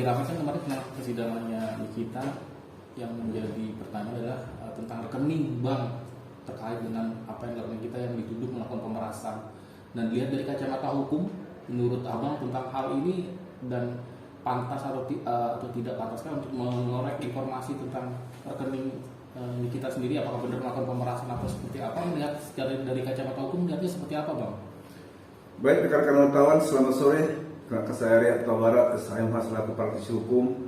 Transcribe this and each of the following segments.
lagi ramai kan kemarin tentang persidangannya Nikita, yang menjadi pertanyaan adalah tentang rekening bank terkait dengan apa yang dilakukan kita yang dituduh melakukan pemerasan. Dan dilihat dari kacamata hukum, menurut abang tentang hal ini dan pantas atau tidak pantaskah untuk mengorek informasi tentang rekening Nikita sendiri, apakah benar melakukan pemerasan atau seperti apa? Melihat dari kacamata hukum, melihatnya seperti apa, bang? Baik, rekan-rekan wartawan, selamat sore. Saya Riyad Tabarat, saya selaku praktisi hukum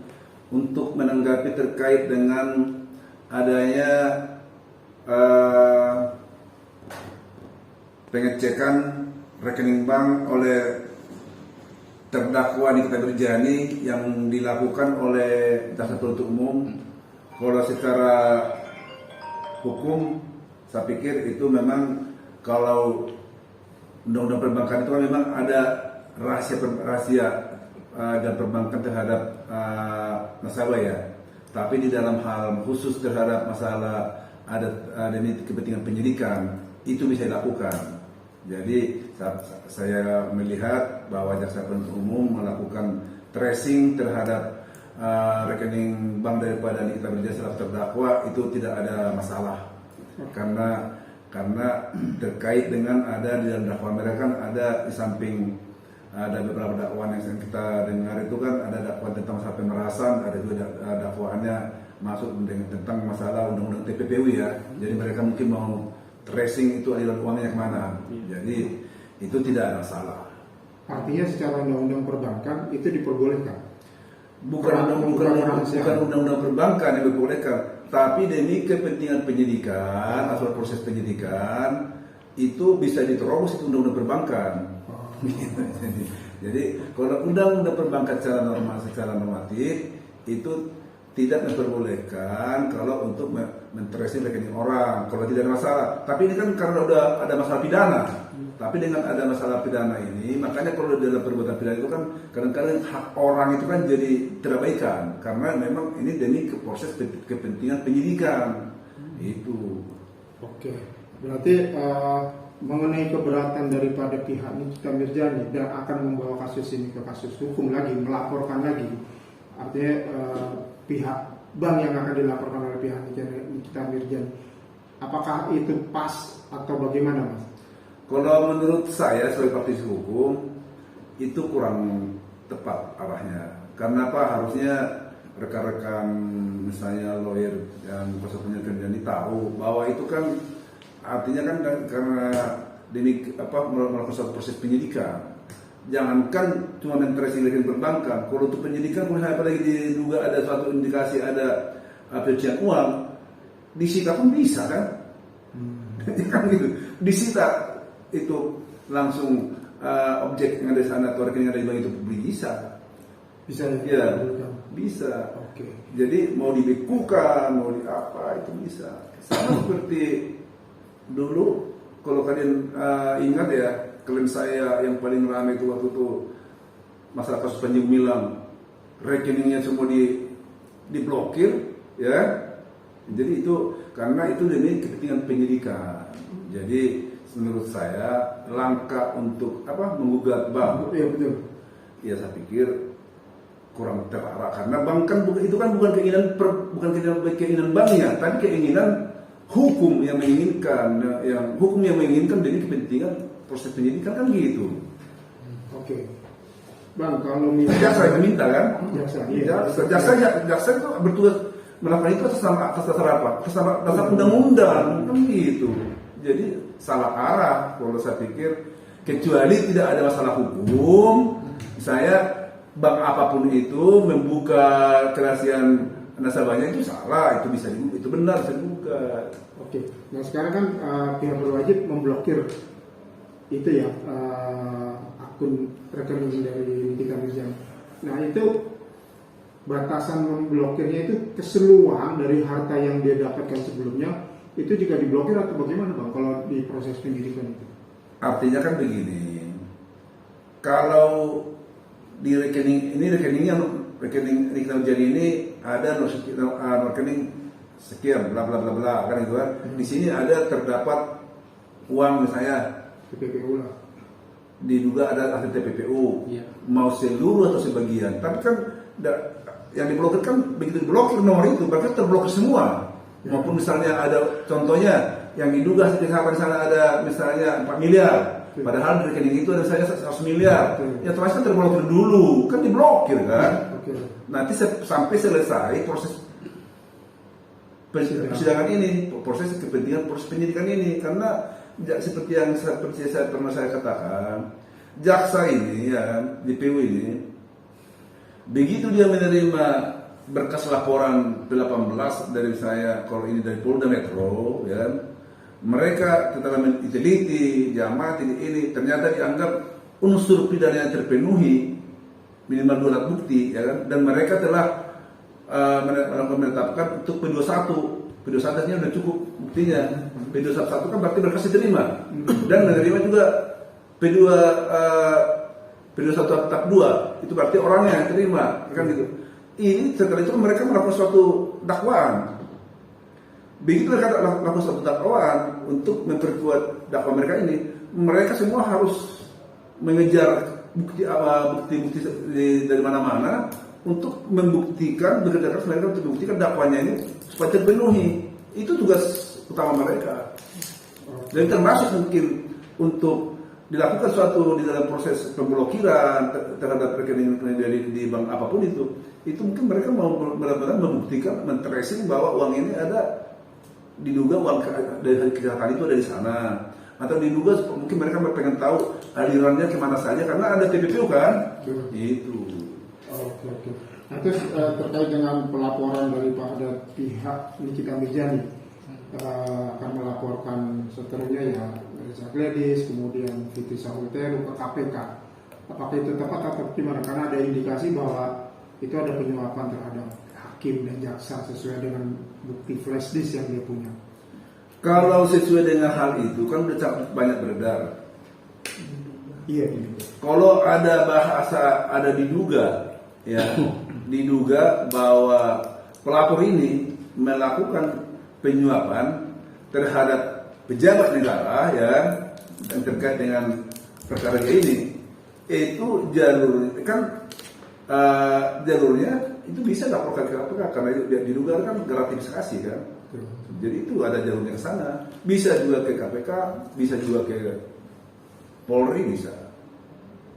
untuk menanggapi terkait dengan adanya pengecekan rekening bank oleh terdakwa Nikita Mirzani yang dilakukan oleh jaksa penuntut umum. Kalau secara hukum, saya pikir itu memang kalau undang-undang perbankan itu kan memang ada rahasia dan perbankan terhadap nasabah ya. Tapi di dalam hal khusus terhadap masalah ada ini kepentingan penyidikan itu bisa dilakukan. Jadi saya melihat bahwa jaksa penuntut umum melakukan tracing terhadap rekening bank daripada Nikita Mirzani selaku terdakwa itu tidak ada masalah karena terkait dengan ada di dalam dakwaan mereka kan ada di samping ada beberapa dakwaan yang kita dengar itu kan ada dakwaan tentang masalah pemerasan, ada juga dakwaannya masuk tentang masalah undang-undang TPPU ya. Jadi mereka mungkin mau tracing itu aliran uangnya kemana. Jadi itu tidak ada masalah. Artinya secara undang-undang perbankan itu diperbolehkan. Bukan undang-undang perbankan yang diperbolehkan, tapi demi kepentingan penyidikan atau proses penyidikan itu bisa diterobos itu undang-undang perbankan. Jadi kalau undang-undang perbankan secara normatif itu tidak diperbolehkan kalau untuk men-tracing rekening orang kalau tidak ada masalah. Tapi ini kan karena udah ada masalah pidana. Tapi dengan ada masalah pidana ini, makanya kalau dalam perbuatan pidana itu kan kadang-kadang hak orang itu kan jadi terabaikan karena memang ini demi proses kepentingan penyidikan. Itu. Oke. Berarti mengenai keberatan daripada pihak Nikita Mirzani dan akan membawa kasus ini ke kasus hukum lagi, melaporkan lagi. Artinya pihak bank yang akan dilaporkan oleh pihak Nikita Mirzani. Apakah itu pas atau bagaimana, Mas? Kalau menurut saya sebagai praktisi hukum itu kurang tepat arahnya. Karena apa? Harusnya rekan-rekan misalnya lawyer yang kuasa penyelidikan tahu bahwa itu kan artinya kan karena demi melakukan suatu proses penyidikan. Jangankan cuma men-tracing rekening perbankan, kalau untuk penyidikan misalnya apalagi diduga ada suatu indikasi ada pencucian uang, disita pun bisa kan? Kan gitu, disita itu langsung objek yang ada di sana atau rekening yang ada di bank itu bisa ya bisa. Oke. Jadi mau dibekukan mau di apa itu bisa sama seperti dulu kalau kalian ingat ya klien saya yang paling ramai itu waktu itu masalah kasus Panji Gumilang, rekeningnya semua diblokir ya. Jadi itu karena itu demi kepentingan penyidikan. Jadi menurut saya langkah untuk menggugat bank. Iya betul. Ya saya pikir kurang terarah karena bank kan bukan keinginan banknya, tapi keinginan hukum yang menginginkan, demi kepentingan proses penyidikan kan gitu. Oke. Bang, kalau misalnya jaksa yang minta kan? Jaksa itu bertugas melakukan itu atas dasar apa? Atas dasar undang-undang kan gitu. Jadi salah arah kalau saya pikir, kecuali tidak ada masalah hukum, saya bank apapun itu membuka kerahasiaan nasabahnya itu salah, itu bisa dibuka, itu benar bisa dibuka. Oke. Nah sekarang kan pihak berwajib memblokir itu ya akun rekening dari Nikita Mirzani. Nah itu batasan memblokirnya itu keseluruhan dari harta yang dia dapatkan sebelumnya itu juga diblokir atau bagaimana Bang kalau di proses penyidikan itu? Artinya kan begini, kalau di rekening Nikita Mirzani ini ada rekening sekian bla bla bla bla kan itu kan. Di sini ada terdapat uang misalnya TPPU lah. Diduga ada hasil TPPU, mau seluruh atau sebagian. Tapi kan yang diblokir kan begitu diblokir nomor itu berarti terblokir semua. Maupun misalnya ada contohnya yang diduga misalnya ada misalnya 4 miliar, padahal di rekening itu ada misalnya 100 miliar. Ya terus kan terblokir dulu, kan diblokir kan. Nanti sampai selesai proses persidangan ini, proses penyidikan ini, karena seperti yang saya pernah saya katakan, jaksa ini ya di PU ini begitu dia menerima berkas laporan P18 dari saya, kalau ini dari Polda Metro ya, mereka telah meneliti, diamati ini ternyata dianggap unsur pidana yang terpenuhi minimal 2 alat bukti ya kan? Dan mereka telah menetapkan untuk P21 nya sudah cukup buktinya. P21 kan berarti berkas diterima dan menerima juga P21 tahap 2 itu berarti orangnya yang terima kan gitu. Ini setelah itu mereka melakukan suatu dakwaan. Begitu mereka melakukan suatu dakwaan untuk memperkuat dakwaan mereka ini, mereka semua harus mengejar bukti-bukti dari mana-mana untuk membuktikan, bekerja keras mereka untuk membuktikan dakwaannya ini supaya terpenuhi. Itu tugas utama mereka. Dan termasuk mungkin untuk dilakukan suatu di dalam proses pemblokiran terhadap rekening di bank apapun itu mungkin mereka mau benar-benar membuktikan, men-tracing bahwa uang ini ada, diduga uang dari kejahatan itu ada di sana, atau diduga mungkin mereka pengen tahu alirannya kemana saja karena ada TPPU kan. Itu. Oke. Nah, terus terkait dengan pelaporan daripada pihak Nikita Mirzani akan melaporkan seterusnya ya Reza Gladys, kemudian Fitri Sahutero ke KPK. Apakah itu tepat atau gimana? Karena ada indikasi bahwa itu ada penyuapan terhadap hakim dan jaksa sesuai dengan bukti flash disk yang dia punya. Kalau sesuai dengan hal itu kan udah banyak beredar. Iya. Kalau ada bahasa ada diduga, ya diduga bahwa pelapor ini melakukan penyuapan terhadap pejabat negara ya dan terkait dengan perkara ini, itu jalurnya itu bisa laporkan ke KPK karena diduga kan gratifikasi kan. Jadi itu ada jalurnya ke sana. Bisa juga ke KPK, bisa juga ke Polri, bisa.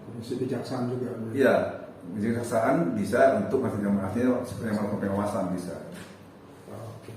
Komisi Kejaksaan juga. Iya, kejaksaan bisa untuk artinya pengawasan bisa. Oke.